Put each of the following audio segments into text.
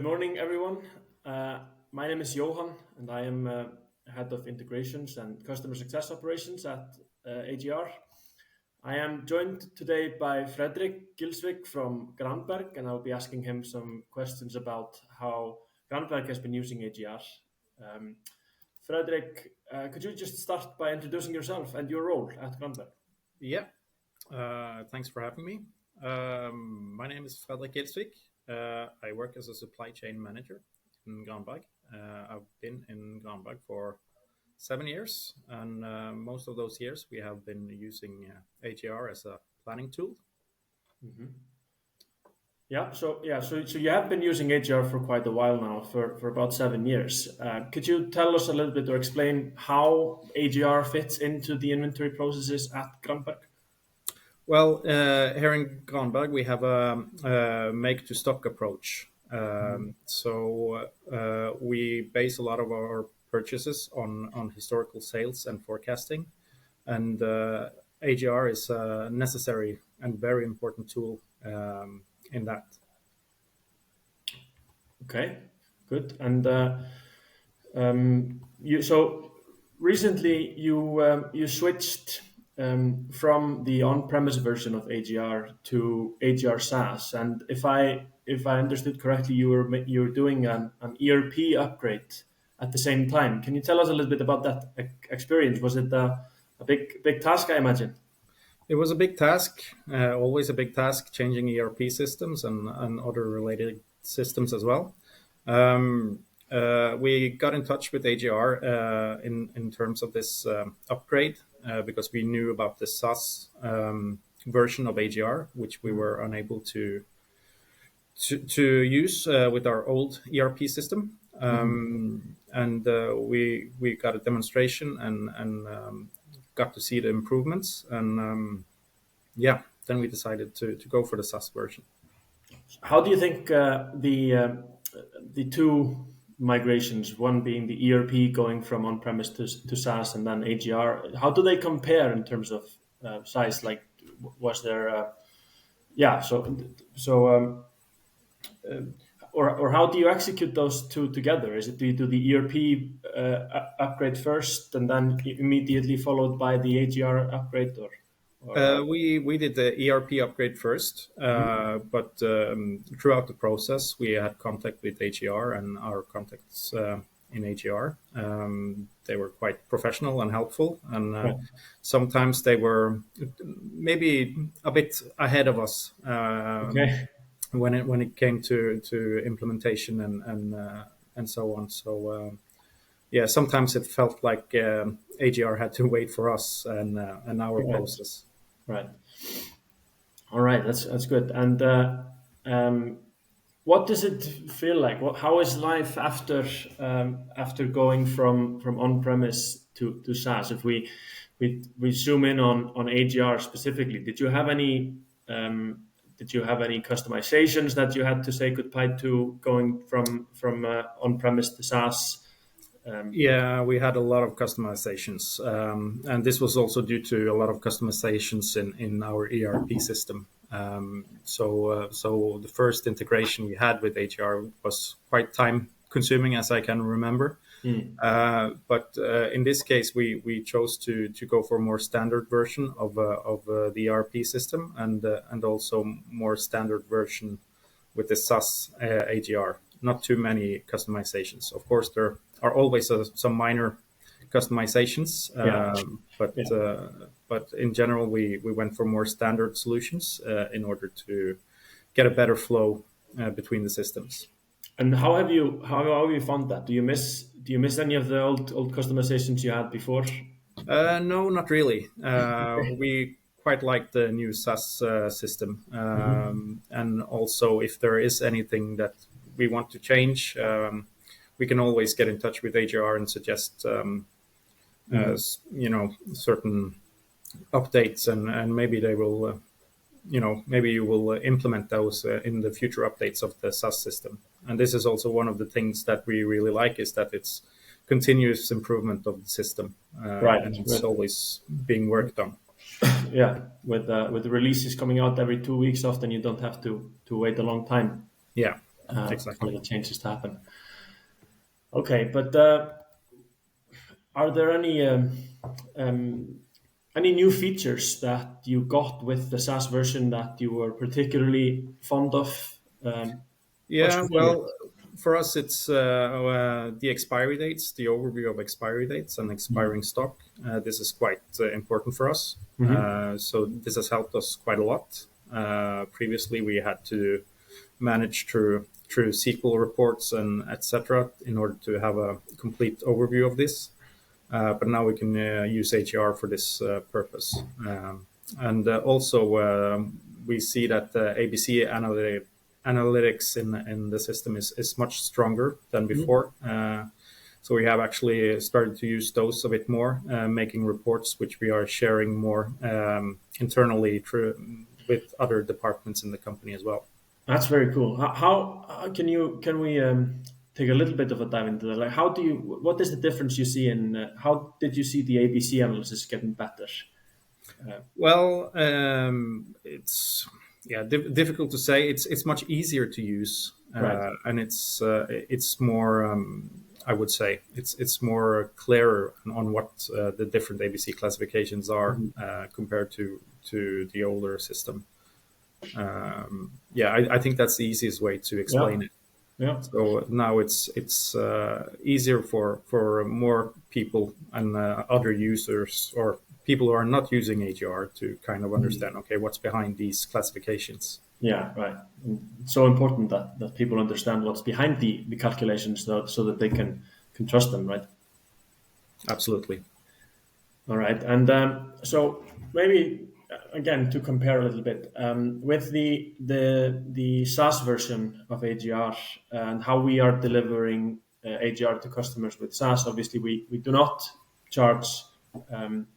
morning, everyone. My name is Johan, and I am head of integrations and customer success operations at AGR. I am joined today by Fredrik Gilsvik from Granberg, and I'll be asking him some questions about how Granberg has been using AGR. Um, Fredrik, could you just start by introducing yourself and your role at Granberg? Yeah, thanks for having me. My name is Fredrik Gilsvik. I work as a supply chain manager in Granberg. I've been in Granberg for 7 years, and most of those years we have been using AGR as a planning tool. So you have been using AGR for quite a while now, for about 7 years. Could you tell us a little bit or explain how AGR fits into the inventory processes at Granberg? Well, here in Granberg we have a make to stock approach. We base a lot of our purchases on historical sales and forecasting, and AGR is a necessary and very important tool in that. Okay, good. And recently you switched from the on-premise version of AGR to AGR SaaS, and if I understood correctly, you were doing an ERP upgrade at the same time. Can you tell us a little bit about that experience? Was it a big task, I imagine? It was a big task, always a big task, changing ERP systems and other related systems as well. We got in touch with AGR in terms of this upgrade because we knew about the SaaS version of AGR, which we were unable to use with our old ERP system. And we got a demonstration and got to see the improvements. And then we decided to go for the SaaS version. How do you think the two migrations, one being the ERP going from on-premise to SaaS and then AGR, how do they compare in terms of size? Like, was there, or how do you execute those two together? Is it, do you do the ERP upgrade first and then immediately followed by the AGR upgrade, or? We did the ERP upgrade first, but throughout the process, we had contact with AGR and our contacts in AGR. They were quite professional and helpful, and sometimes they were maybe a bit ahead of us when it came to implementation and so on. So sometimes it felt like AGR had to wait for us and our process. Right. All right. That's good. And what does it feel like? How is life after going from on-premise to SaaS? If we zoom in on AGR specifically, did you have any customizations that you had to say goodbye to going from on-premise to SaaS? We had a lot of customizations, and this was also due to a lot of customizations in our ERP system. So the first integration we had with AGR was quite time consuming, as I can remember. But in this case, we chose to go for a more standard version of the ERP system and also more standard version with the SaaS AGR. Not too many customizations. Of course, there are always some minor customizations, but in general, we went for more standard solutions in order to get a better flow between the systems. And how have you found that? Do you miss any of the old customizations you had before? No, not really. We quite like the new SaaS system, and also if there is anything that we want to change, we can always get in touch with AGR and suggest, certain updates, and maybe they will, maybe you will implement those in the future updates of the SaaS system. And this is also one of the things that we really like, is that it's continuous improvement of the system, and it's always being worked on. With the releases coming out every 2 weeks, often you don't have to wait a long time. Yeah. Exactly. for the changes to happen. Okay, but are there um, any new features that you got with the SaaS version that you were particularly fond of? What's Yeah, your favorite? well, for us, it's the expiry dates, the overview of expiry dates and expiring stock. This is quite important for us. Mm-hmm. So this has helped us quite a lot. Previously, we had to manage through SQL reports and etc. in order to have a complete overview of this. But now we can use AGR for this purpose. And also, we see that the ABC analytics in the system is much stronger than before. So we have actually started to use those a bit more, making reports which we are sharing more internally with other departments in the company as well. That's very cool. How can we take a little bit of a dive into that? Like, what is the difference you see in how did you see the ABC analysis getting better? Well, it's difficult to say. It's much easier to use, Right. and it's more. I would say it's more clearer on what the different ABC classifications are Mhm. compared to the older system. I think that's the easiest way to Yeah. explain it. Yeah. So now it's easier for more people and other users or people who are not using AGR to kind of Mhm. understand, okay, what's behind these classifications. Yeah. Right. It's so important that people understand what's behind the calculations, so that they can trust them. Right. Absolutely. All right. And so maybe again to compare a little bit with the SaaS version of AGR and how we are delivering AGR to customers with SaaS. Obviously, we do not charge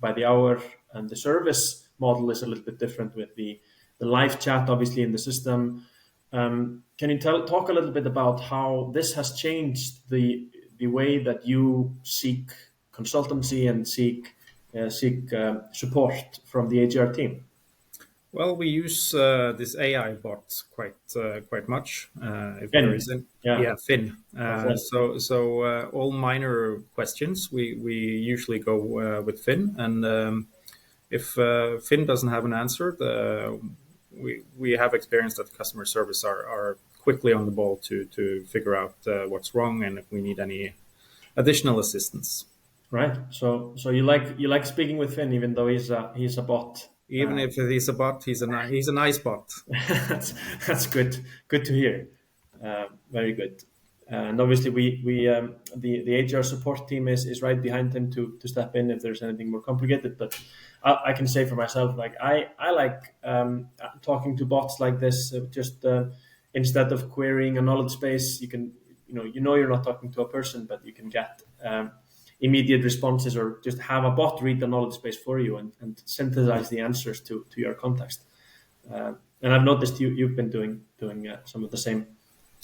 by the hour, and the service model is a little bit different with the live chat, obviously, in the system. Can you talk a little bit about how this has changed the way that you seek consultancy and seek support from the AGR team? Well, we use this AI bot quite much, if there Finn, isn't. yeah, Yeah, Finn. or Fred. So all minor questions we usually go with Finn, and if Finn doesn't have an answer, we have experienced that the customer service are quickly on the ball to figure out what's wrong and if we need any additional assistance. Right. So you like speaking with Finn, even though he's a bot. Even if he's a bot, he's a nice bot. that's that's good. Good to hear. Very good. And obviously, the HR support team is right behind him to step in if there's anything more complicated. But I can say for myself, like I like talking to bots like this. Just instead of querying a knowledge base, you know you're not talking to a person, but you can get immediate responses, or just have a bot read the knowledge base for you and synthesize the answers to your context. And I've noticed you've been doing some of the same.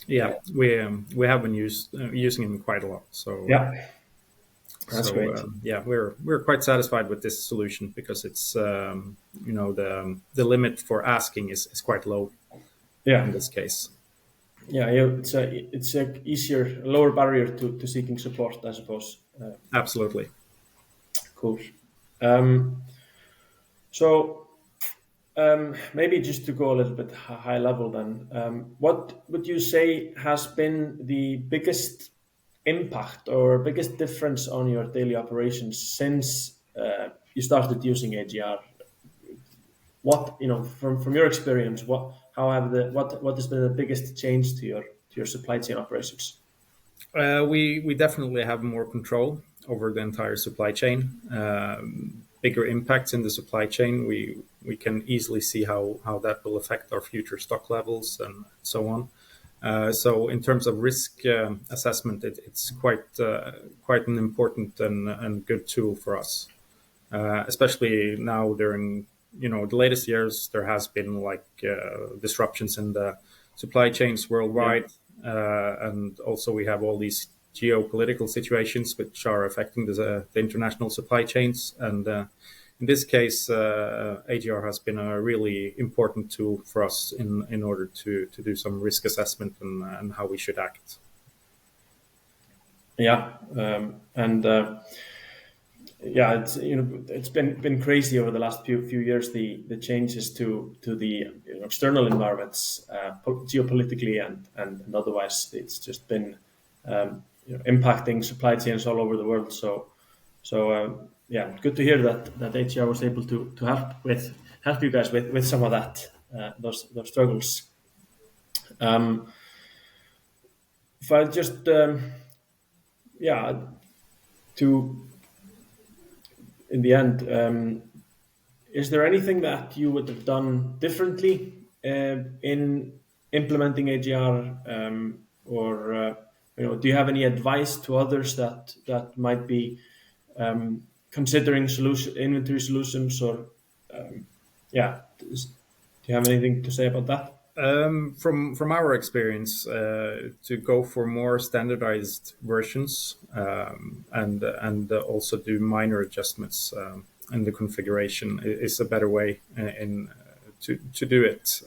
Yeah, we have been using him quite a lot. Yeah, that's great. Yeah, we're quite satisfied with this solution because it's the limit for asking is quite low Yeah, in this case. yeah. It's a easier, lower barrier to seeking support, I suppose. Absolutely. Cool. Um, so maybe just to go a little bit high level, then, what would you say has been the biggest impact or biggest difference on your daily operations since you started using AGR? What from your experience, what has been the biggest change to your supply chain operations? We definitely have more control over the entire supply chain. Bigger impacts in the supply chain. We can easily see how that will affect our future stock levels and so on. So in terms of risk assessment, it's quite an important and good tool for us, especially now during the latest years. There has been disruptions in the supply chains Yeah, worldwide, and also we have all these geopolitical situations which are affecting the international supply chains, and in this case, AGR has been a really important tool for us in order to do some risk assessment and how we should act. Yeah, and yeah, it's been crazy over the last few years, the changes to the external environments, geopolitically and otherwise. It's just been impacting supply chains all over the world. So yeah, good to hear that AGR was able to help you guys with some of that, those struggles. If I just yeah, to in the end, is there anything that you would have done differently in implementing AGR, or do you have any advice to others that might be considering inventory solutions, or yeah, do you have anything to say about that? From our experience, to go for more standardized versions, and also do minor adjustments in the configuration is a better way to do it,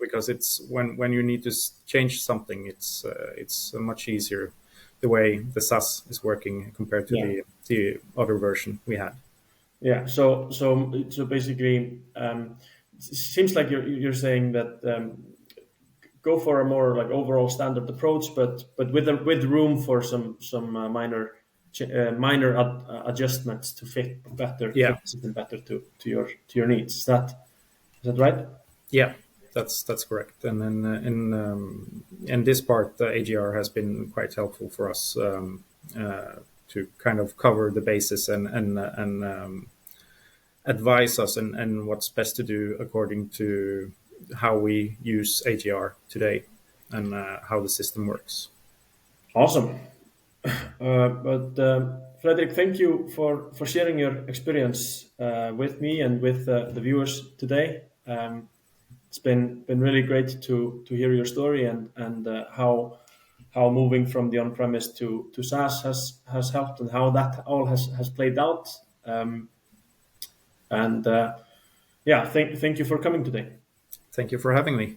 because it's when you need to change something, it's much easier the way the SaaS is working compared to the other version we had. Yeah. So basically, seems like you're saying that go for a more like overall standard approach, but with room for some minor adjustments to fit better, Yeah. fit the system better to your needs. Is that right? Yeah, that's correct. And then in this part, the AGR has been quite helpful for us to kind of cover the basis and advise us and what's best to do according to how we use AGR today and how the system works. Awesome. But Fredrik, thank you for sharing your experience with me and with the viewers today. It's been really great to hear your story and how moving from the on-premise to SaaS has helped, and how that all has played out. And yeah, thank you for coming today. Thank you for having me.